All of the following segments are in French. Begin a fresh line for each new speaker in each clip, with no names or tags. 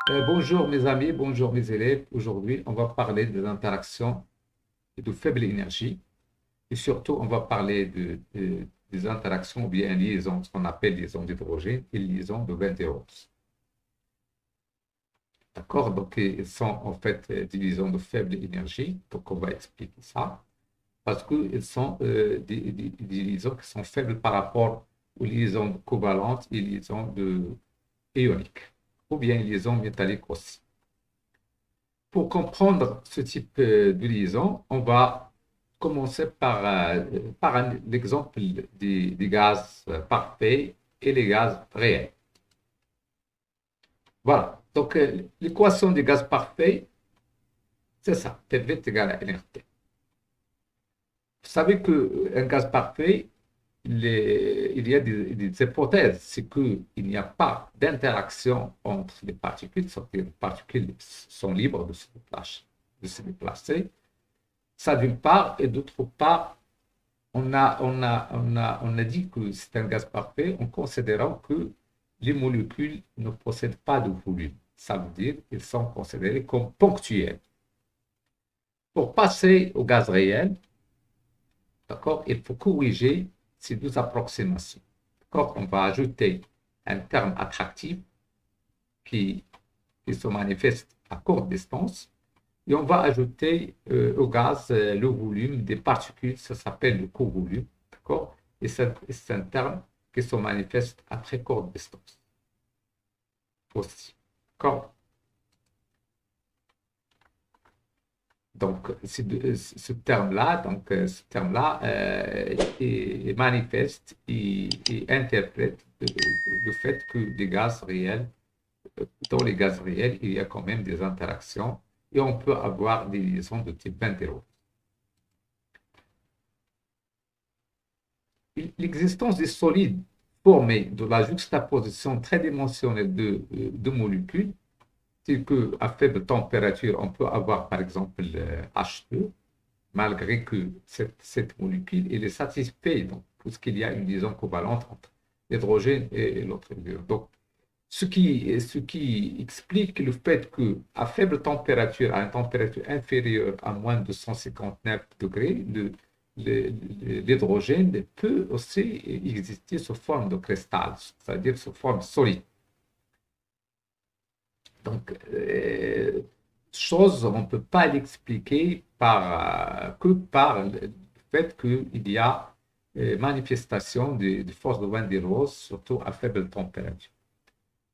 Bonjour mes amis, bonjour mes élèves. Aujourd'hui, on va parler des interactions de faible énergie et surtout, on va parler des interactions ou bien liaisons, ce qu'on appelle liaisons d'hydrogène et liaisons de van der Waals. D'accord? Donc, ils sont en fait des liaisons de faible énergie. Donc, on va expliquer ça parce qu'ils sont des liaisons qui sont faibles par rapport aux liaisons covalentes et liaisons ioniques ou bien liaisons métalliques aussi. Pour comprendre ce type de liaison, on va commencer par l'exemple des gaz parfaits et les gaz réels. Voilà. Donc, l'équation des gaz parfaits, c'est ça. PV est égal à NRT. Vous savez qu'un gaz parfait, il y a des hypothèses. C'est qu'il n'y a pas d'interaction entre les particules, c'est-à-dire les particules sont libres de se déplacer. Ça d'une part, et d'autre part, on a dit que c'est un gaz parfait en considérant que les molécules ne possèdent pas de volume. Ça veut dire qu'ils sont considérés comme ponctuels. Pour passer au gaz réel, d'accord, il faut corriger ces deux approximations. D'accord, on va ajouter un terme attractif qui, qui se manifeste à courte distance. Et on va ajouter au gaz le volume des particules, ça s'appelle le covolume, d'accord? Et c'est un terme qui se manifeste à très courte distance aussi, d'accord? Donc, ce terme-là, est manifeste et interprète le fait que les gaz réels, dans les gaz réels, il y a quand même des interactions et on peut avoir des liaisons de type van der Waals. L'existence des solides formés de la juxtaposition tridimensionnelle de molécules, c'est qu'à faible température, on peut avoir par exemple H2, malgré que cette molécule elle est satisfaite, donc, puisqu'il y a une liaison covalente entre l'hydrogène et l'autre. Donc, ce qui explique le fait qu'à faible température, à une température inférieure à moins de 159 degrés, l'hydrogène peut aussi exister sous forme de cristal, c'est-à-dire sous forme solide. Donc, chose, on ne peut pas l'expliquer que par le fait qu'il y a manifestation de forces de Van der Waals, surtout à faible température.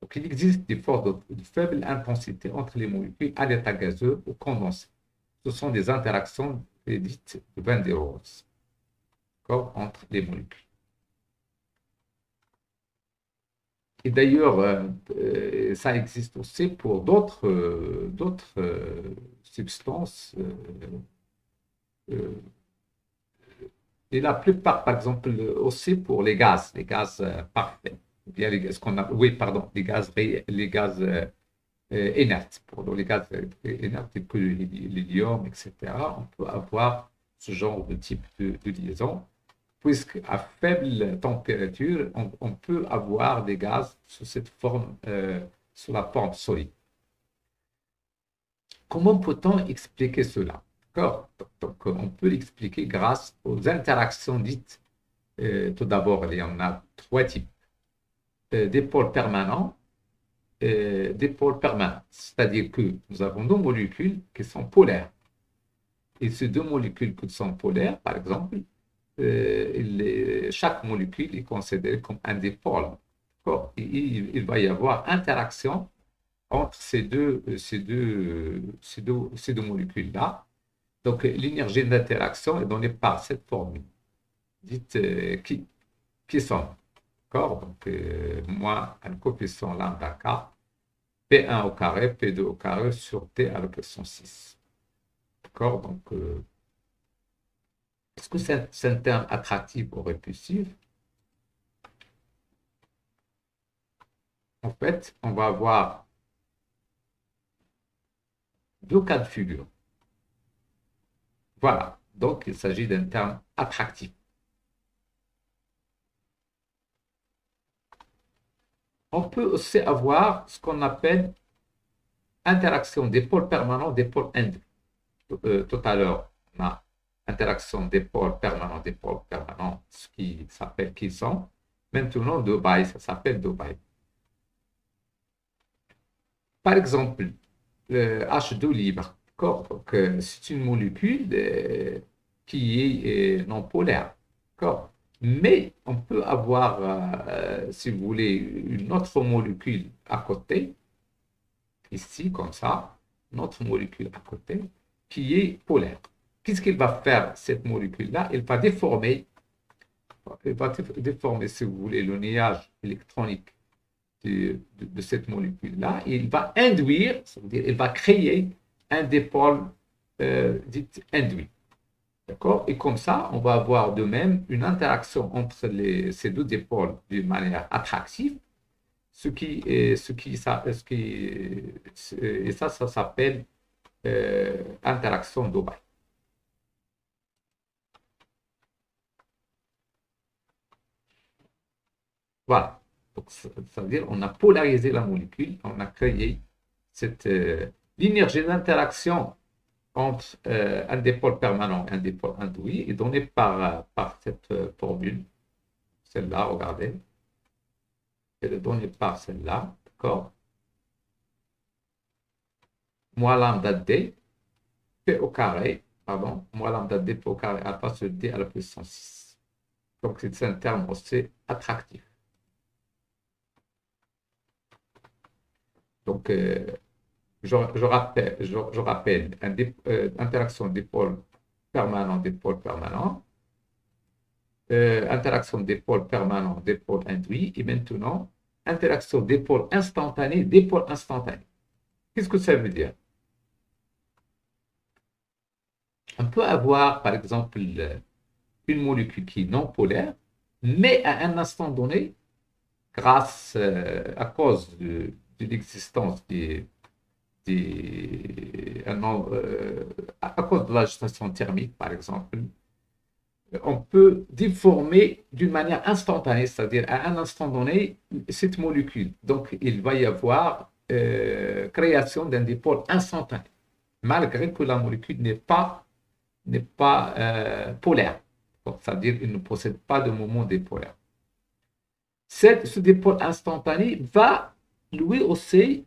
Donc, il existe des forces de faible intensité entre les molécules à l'état gazeux ou condensé. Ce sont des interactions dites de Van der Waals entre les molécules. Et d'ailleurs, ça existe aussi pour d'autres substances. Euh, et la plupart, par exemple, aussi pour les gaz parfaits. Bien ce qu'on a, oui, pardon, les gaz inertes. Pour les gaz inertes, tels que l'hélium, etc., on peut avoir ce genre de type de liaison puisqu'à faible température, on peut avoir des gaz sous cette forme, sous la forme solide. Comment peut-on expliquer cela? D'accord. Donc, on peut l'expliquer grâce aux interactions dites. Tout d'abord, il y en a trois types. Des pôles permanents, des pôles permanents. C'est-à-dire que nous avons deux molécules qui sont polaires. Et ces deux molécules qui sont polaires, par exemple, chaque molécule est considérée comme un dipôle. Il va y avoir interaction entre ces deux molécules-là. Donc, l'énergie d'interaction est donnée par cette formule, dite qui sont. D'accord? Donc, moins un coefficient lambda k, P1 au carré, P2 au carré sur T à la puissance 6. D'accord? Donc, est-ce que c'est un terme attractif ou répulsif? En fait, on va avoir deux cas de figure. Voilà. Donc, il s'agit d'un terme attractif. On peut aussi avoir ce qu'on appelle interaction des pôles permanents, des pôles induits. Tout à l'heure, on a interaction des pôles permanents, ce qui s'appelle qui sont. Maintenant, Dubaï, ça s'appelle Dubaï. Par exemple, le H2 libre, c'est une molécule qui est non polaire. Mais on peut avoir, si vous voulez, une autre molécule à côté, ici, comme ça, notre molécule à côté, qui est polaire. Qu'est-ce qu'il va faire, cette molécule-là? Elle va déformer, si vous voulez, le nuage électronique de cette molécule-là. Il va induire, c'est-à-dire il va créer un dipôle dit induit. D'accord? Et comme ça, on va avoir de même une interaction entre ces deux dipôles d'une manière attractive, et ça s'appelle interaction Debye. Voilà. Donc, ça veut dire qu'on a polarisé la molécule, on a créé cette l'énergie d'interaction entre un dipôle permanent et un dipôle induit est donnée par cette formule, celle-là, regardez. Elle est donnée par celle-là, d'accord? Moins lambda d, p au carré, pardon, moins lambda d p au carré alpha sur d à la puissance 6. Donc, c'est un terme aussi attractif. Donc, je rappelle interaction dipôle permanent, interaction dipôle permanent, dipôle induit, et maintenant, interaction dipôle instantané, dipôle instantané. Qu'est-ce que ça veut dire? On peut avoir, par exemple, une molécule qui est non polaire, mais à un instant donné, à cause de l'existence à cause de l'agitation thermique, par exemple, on peut déformer d'une manière instantanée, c'est-à-dire à un instant donné, cette molécule. Donc, il va y avoir création d'un dipôle instantané, malgré que la molécule n'est pas polaire. C'est-à-dire qu'il ne possède pas de moment dipolaire. Ce dipôle instantané va lui aussi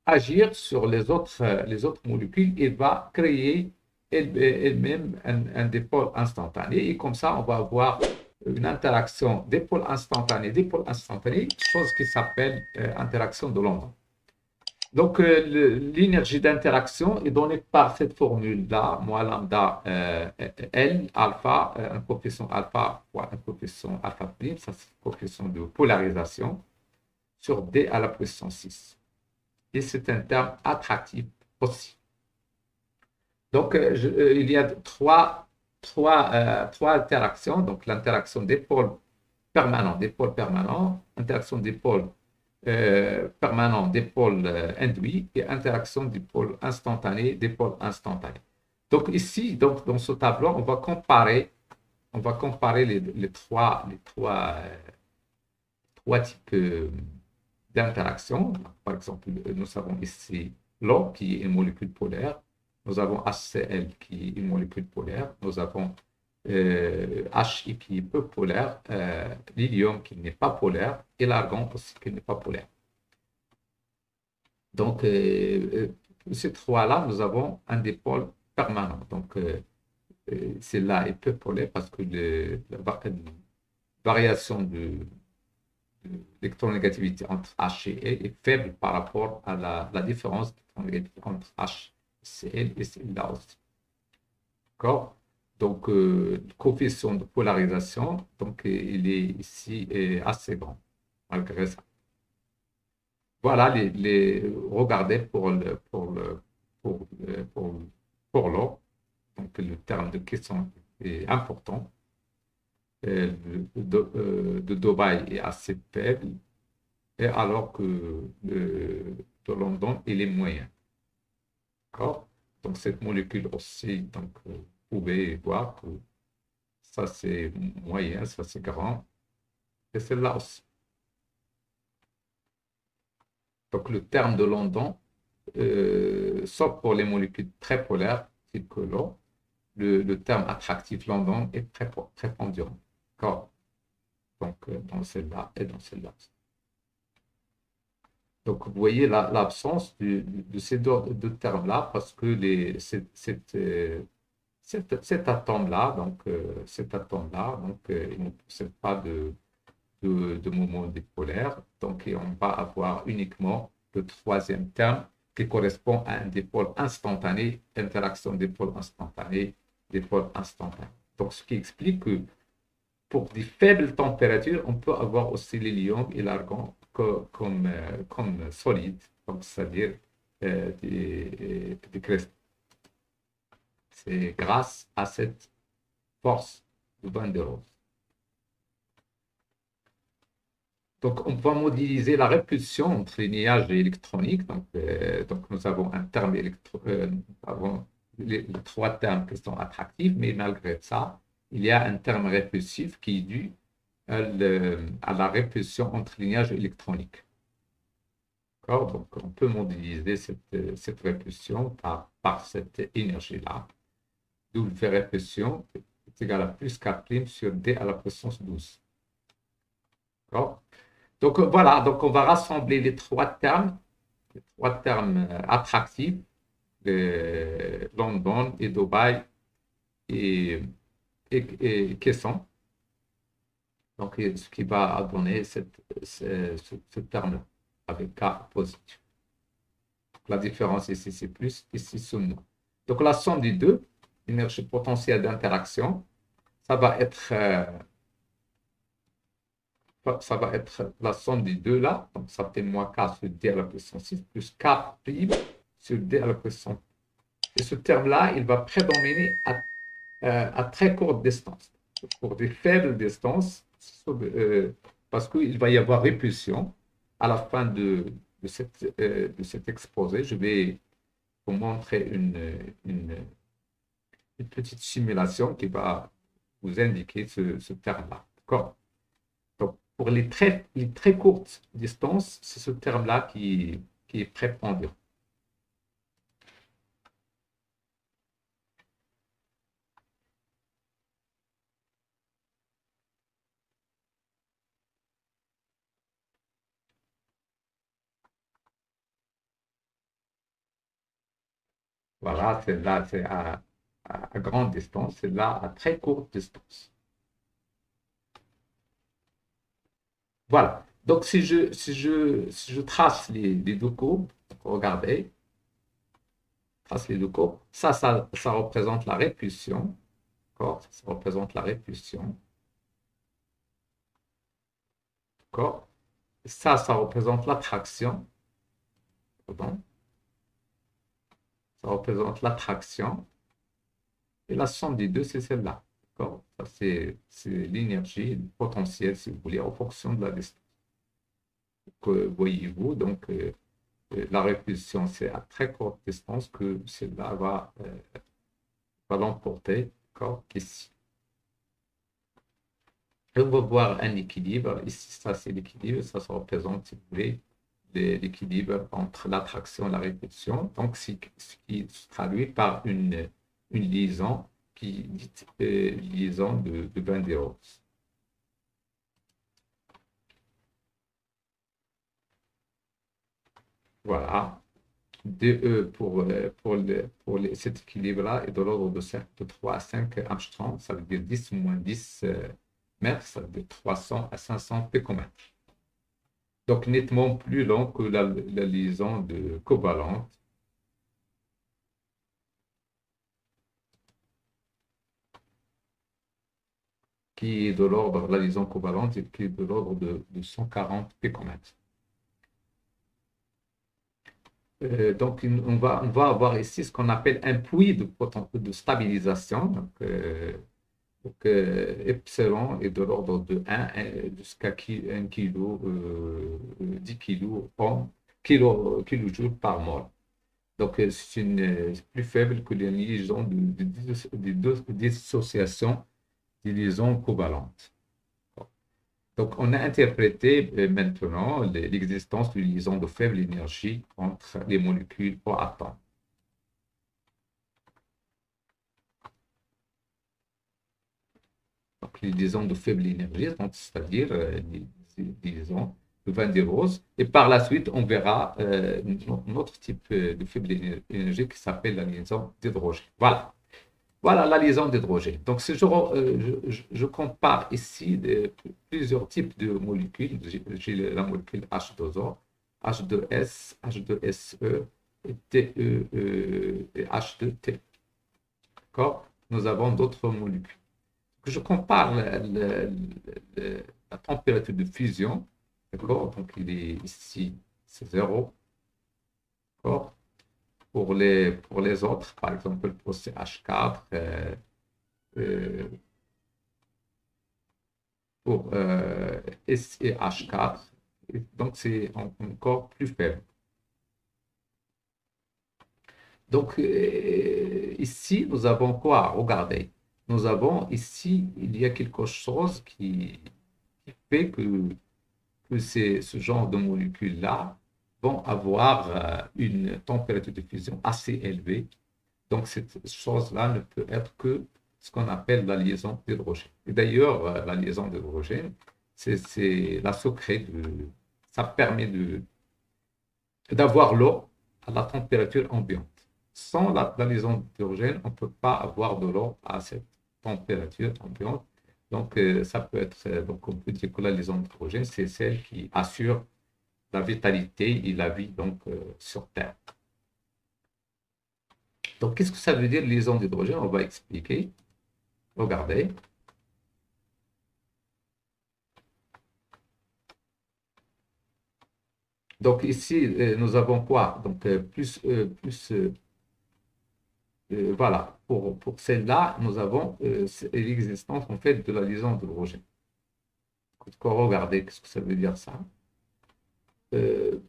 agir sur les autres molécules. Il va créer elle-même un dipôle instantané. Et comme ça, on va avoir une interaction dipôle instantané, chose qui s'appelle interaction de Londres. Donc, l'énergie d'interaction est donnée par cette formule-là, moins lambda L, alpha, un coefficient alpha fois un coefficient alpha prime, ça c'est le coefficient de polarisation, sur D à la puissance 6. Et c'est un terme attractif aussi. Donc, il y a trois interactions. Donc, l'interaction dipôle permanent, interaction dipôle permanent, dipôle induit et interaction dipôle instantané, dipôle instantané. Donc, ici, dans ce tableau, on va comparer les trois types d'interactions. Par exemple, nous avons ici l'eau qui est une molécule polaire. Nous avons HCl qui est une molécule polaire. Nous avons Hi qui est peu polaire, l'hélium qui n'est pas polaire et l'argon aussi qui n'est pas polaire. Donc, ces trois-là, nous avons un dipôle permanent. Donc, celle-là est peu polaire parce que la variation de l'électronégativité entre H et L est faible par rapport à la différence entre HCl et celle-là aussi. D'accord? Donc, le coefficient de polarisation, donc, il est ici assez grand, malgré ça. Voilà, regardez pour l'eau. Donc, le terme de question est important. De Dubaï est assez faible, et alors que de London, il est moyen. D'accord? Donc, cette molécule aussi, donc, vous pouvez voir que ça c'est moyen, ça c'est grand, et celle-là aussi. Donc, le terme de London, sauf pour les molécules très polaires, telles que l'eau, le terme attractif London est prépondérant. D'accord? Donc, dans celle-là et dans celle-là. Donc, vous voyez l'absence de ces deux termes-là parce que cet atome-là, il ne possède pas de mouvement dipolaire. Donc, et on va avoir uniquement le troisième terme qui correspond à un dipôle instantané, interaction dipôle instantané, dipôle instantané. Donc, ce qui explique que pour des faibles températures, on peut avoir aussi l'hélium et l'argon comme solides, c'est-à-dire des cristaux. C'est grâce à cette force de Van der Rohe. Donc, on va modéliser la répulsion entre les nuages électroniques. Donc nous avons un terme nous avons les trois termes qui sont attractifs, mais malgré ça, il y a un terme répulsif qui est dû à la répulsion entre les nuages électroniques. Donc, on peut modéliser cette répulsion par cette énergie-là. W répulsion est égal à plus K' sur D à la puissance 12. D'accord? Donc voilà, donc on va rassembler les trois termes attractifs, London et Dubaï et Caisson. Donc ce qui va donner ce terme-là avec K positif. La différence ici c'est plus, ici c'est moins. Donc la somme des deux, énergie potentielle d'interaction, ça va être la somme des deux là, donc ça fait moins K sur D à la puissance 6 plus K' sur D à la puissance. Et ce terme-là, il va prédominer à très courte distance. Pour des faibles distances, parce qu'il va y avoir répulsion. À la fin de cet exposé, je vais vous montrer une petite simulation qui va vous indiquer ce terme-là. D'accord? Donc, pour les très courtes distances, c'est ce terme-là qui est prépondérant. Voilà, celle-là, c'est à grande distance, celle-là à très courte distance. Voilà. Donc, si je trace les deux courbes, regardez, trace les deux courbes, ça représente la répulsion. D'accord? Ça représente la répulsion. D'accord? Ça représente l'attraction. Pardon. Ça représente l'attraction. Et la somme des deux, c'est celle-là. D'accord? Ça, c'est l'énergie, le potentiel, si vous voulez, en fonction de la distance. Voyez-vous, donc, la répulsion, c'est à très courte distance que celle-là va l'emporter, d'accord, ici. Et on va voir un équilibre. Ici, ça, c'est l'équilibre. Ça représente, si vous voulez, l'équilibre entre l'attraction et la répulsion. Donc, ce qui se traduit par une liaison qui dit liaison de Van der Rohe. Voilà. DE pour cet équilibre-là est de l'ordre de 3 à 5 Armstrong, ça veut dire 10 moins 10 mètres, ça veut dire 300 à 500 picomètres. Donc nettement plus long que la liaison de covalente. Qui est de l'ordre, la liaison covalente, qui est de l'ordre de 140 picomètres. Donc, on va avoir ici ce qu'on appelle un puits de stabilisation. Donc, epsilon est de l'ordre de 1 jusqu'à 1 kg, 10 kilojoules par mol. Donc, c'est plus faible que les liaisons de dissociation des liaisons covalentes. Donc, on a interprété maintenant l'existence d'une liaison de faible énergie entre les molécules ou atomes. Donc, les liaisons de faible énergie, c'est-à-dire les liaisons de Van der Waals. Et par la suite, on verra un autre type de faible énergie qui s'appelle la liaison d'hydrogène. Voilà. Voilà la liaison d'hydrogène. Donc, si je compare ici plusieurs types de molécules. J'ai la molécule H2O, H2S, H2SE, TE et H2T. D'accord? Nous avons d'autres molécules. Je compare la température de fusion. D'accord? Donc, il est ici, c'est 0. D'accord? Pour les autres, par exemple, pour CH4, euh, pour SEH4, donc c'est encore plus faible. Donc ici, nous avons quoi? Regardez, nous avons ici, il y a quelque chose qui fait que ce genre de molécules-là vont avoir une température de fusion assez élevée. Donc, cette chose-là ne peut être que ce qu'on appelle la liaison d'hydrogène. Et d'ailleurs, la liaison d'hydrogène, c'est la secret ça permet d'avoir l'eau à la température ambiante. Sans la liaison d'hydrogène, on ne peut pas avoir de l'eau à cette température ambiante. Donc, ça peut être, donc on peut dire que la liaison d'hydrogène, c'est celle qui assure la vitalité et la vie donc, sur Terre. Donc, qu'est-ce que ça veut dire liaison d'hydrogène? On va expliquer. Regardez. Donc, ici, nous avons quoi? Donc, voilà. Pour celle-là, nous avons l'existence, en fait, de la liaison d'hydrogène. Regardez, qu'est-ce que ça veut dire, ça? Euh,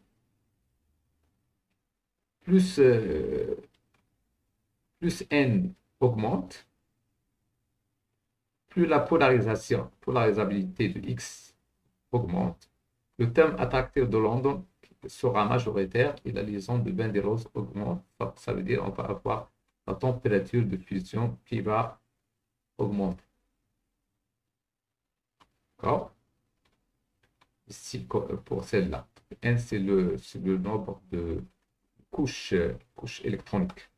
plus, plus N augmente, plus la polarisabilité de X augmente, le terme attractif de London sera majoritaire et la liaison de Van der Waals augmente. Donc, ça veut dire qu'on va avoir la température de fusion qui va augmenter. D'accord? Ici, pour celle-là. N, c'est le nombre de couches électroniques.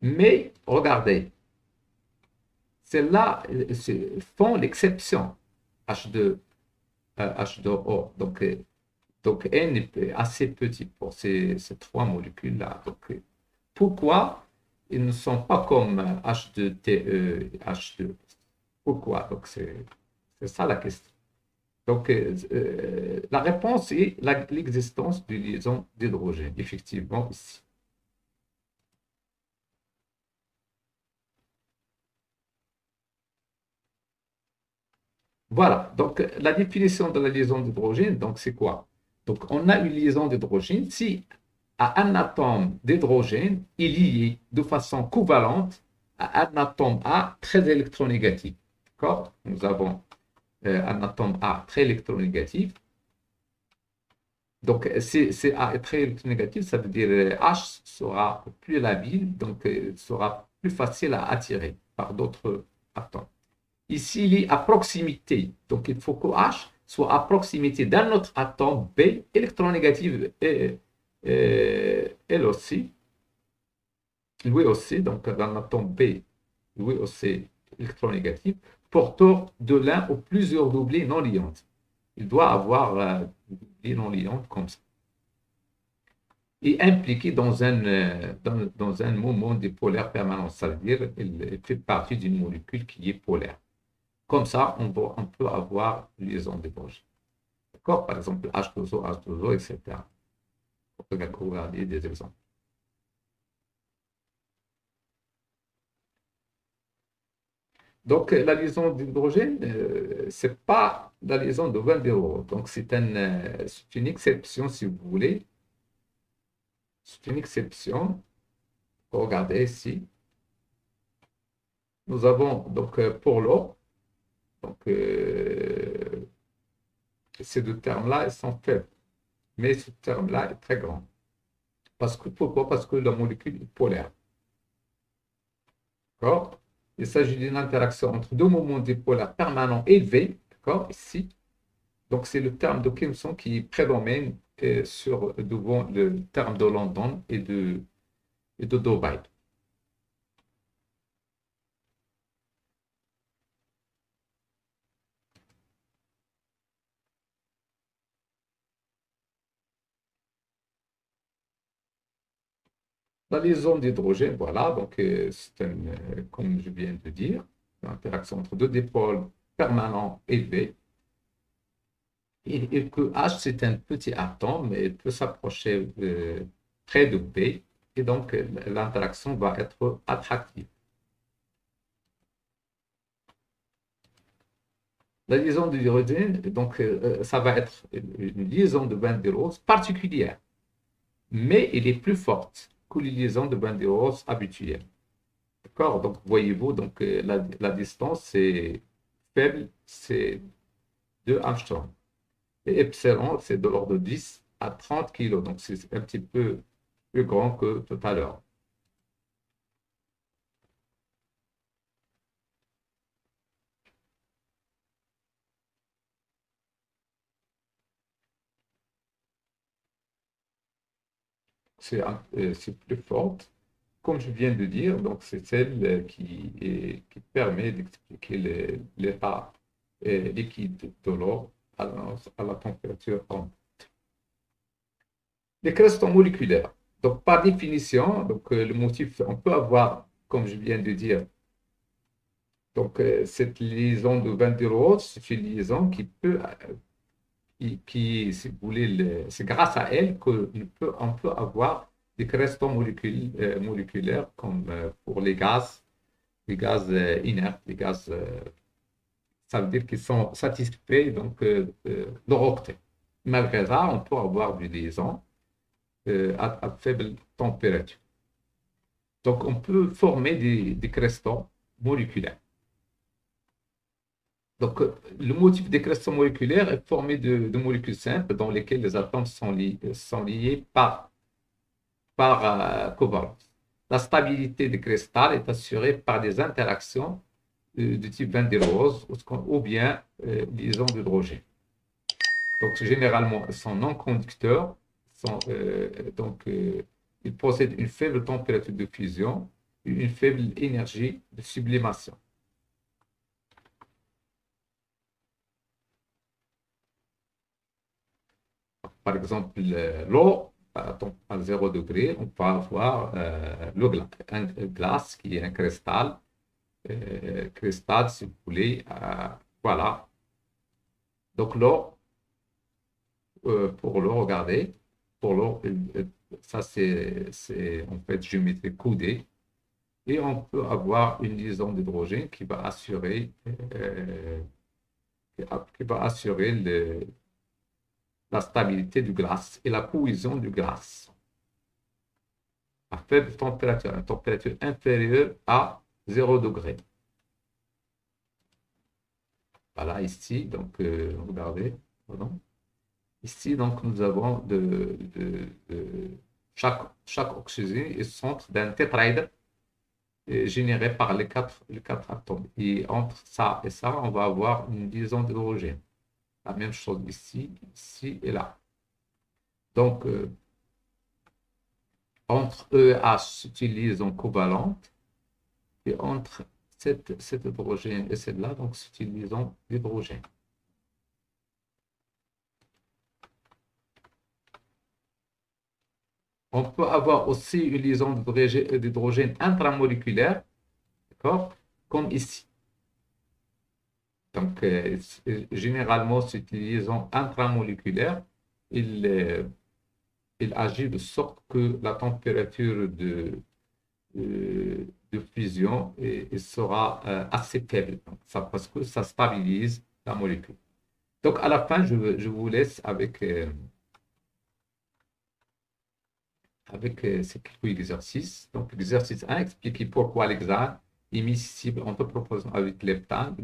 Mais regardez, celles-là font l'exception H2O. Donc N est assez petit pour ces trois molécules-là. Donc, pourquoi ils ne sont pas comme H2TE et H2? Pourquoi? Donc, c'est ça la question. Donc, la réponse est l'existence d'une liaison d'hydrogène, effectivement, ici. Voilà, donc la définition de la liaison d'hydrogène, donc c'est quoi? Donc, on a une liaison d'hydrogène si à un atome d'hydrogène est lié de façon covalente à un atome A très électronégatif. D'accord? Nous avons un atome A très électronégatif. Donc, si A est très électronégatif, ça veut dire H sera plus labile, donc sera plus facile à attirer par d'autres atomes. Ici, il est à proximité. Donc, il faut que H soit à proximité d'un autre atome B électronégatif et elle aussi. Lui aussi, donc d'un atome B, lui aussi électronégatif, porteur de l'un ou plusieurs doublés non liantes. Il doit avoir des doublés non liantes comme ça. Et impliqué dans un moment dipolaire permanent, ça veut dire qu'il fait partie d'une molécule qui est polaire. Comme ça, on peut avoir une liaison d'hydrogène. D'accord? Par exemple, H2O, H2O, etc. On peut regarder des exemples. Donc, la liaison d'hydrogène, ce n'est pas la liaison de Van der Waals. Donc, c'est une exception, si vous voulez. C'est une exception. Regardez ici. Nous avons donc pour l'eau, donc ces deux termes-là, ils sont faibles. Mais ce terme-là est très grand. Pourquoi? Parce que la molécule est polaire. D'accord? Il s'agit d'une interaction entre deux moments dipolaires permanents élevés. D'accord? Ici. Donc, c'est le terme de Kimson qui prédomine devant le terme de London et de Dubaï. La liaison d'hydrogène, voilà, donc comme je viens de dire, une interaction entre deux dipôles permanents élevés. Et que H, c'est un petit atome, et il peut s'approcher près de B, et donc l'interaction va être attractive. La liaison d'hydrogène, donc ça va être une liaison de van der Waals particulière, mais elle est plus forte que les liaisons de van der Waals habituelles. D'accord? Donc, voyez-vous, donc, la distance, c'est faible, c'est 2 Armstrong. Et epsilon, c'est de l'ordre de 10 à 30 kg. Donc, c'est un petit peu plus grand que tout à l'heure. C'est plus forte. Comme je viens de dire, donc c'est celle qui permet d'expliquer l'état liquide de l'eau à la température ambiante. Les cristaux moléculaires. Donc, par définition, donc, le motif, on peut avoir, comme je viens de dire, donc, cette liaison de Van der Waals, c'est une liaison qui peut, si vous voulez, c'est grâce à elle qu'on peut avoir des cristaux moléculaires comme pour les gaz inertes, les gaz, ça veut dire qu'ils sont satisfaits donc, leur octet. Malgré ça, on peut avoir des liaisons à faible température. Donc, on peut former des cristaux moléculaires. Donc, le motif des cristaux moléculaires est formé de molécules simples dans lesquelles les atomes sont liés par covalence. La stabilité des cristals est assurée par des interactions de type Van der Waals ou bien liaison d'hydrogène. Donc, généralement, ils sont non conducteurs, ils possèdent une faible température de fusion et une faible énergie de sublimation. Par exemple, l'eau à 0 degré, on peut avoir un glace qui est un cristal, si vous voulez. Voilà. Donc l'eau, pour l'eau, regardez, pour l'eau, ça c'est en fait géométrie coudée. Et on peut avoir une liaison d'hydrogène qui va assurer la stabilité du glace et la cohésion du glace à faible température, à une température inférieure à 0 degré. Voilà, ici, donc, regardez, pardon. Ici, donc, nous avons chaque oxygène est centre d'un tétraèdre généré par les quatre atomes. Et entre ça et ça, on va avoir une liaison d'hydrogène. La même chose ici, ici et là. Donc, entre EH, c'est une liaison covalente. Et entre cet hydrogène et celle-là, donc c'est une liaison d'hydrogène. On peut avoir aussi une liaison d'hydrogène intramoléculaire, d'accord, comme ici. Donc, généralement, cette liaison intramoléculaire, il agit de sorte que la température de fusion sera assez faible, donc parce que ça stabilise la molécule. Donc, à la fin, je vous laisse avec avec ces quelques exercices. Donc, exercice 1, expliquer pourquoi l'hexane est miscible entre proposition avec leptane.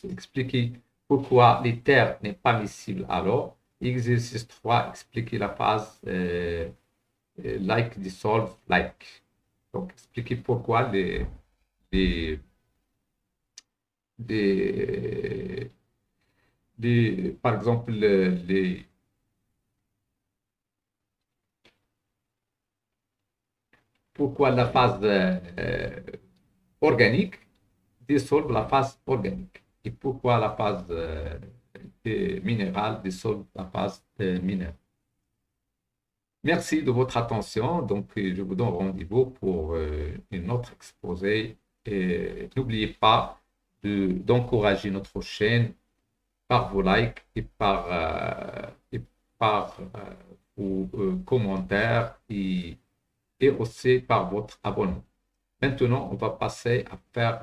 Expliquer pourquoi l'éther n'est pas miscible alors. Exercice 3, expliquer la phase like, dissolve, like. Donc, expliquer pourquoi les, par exemple, pourquoi la phase organique dissolve la phase organique et pourquoi la phase minérale dissolve la phase minérale. Merci de votre attention. Donc, je vous donne rendez-vous pour une autre exposé. Et n'oubliez pas d'encourager notre chaîne par vos likes et par vos commentaires et aussi par votre abonnement. Maintenant, on va passer à faire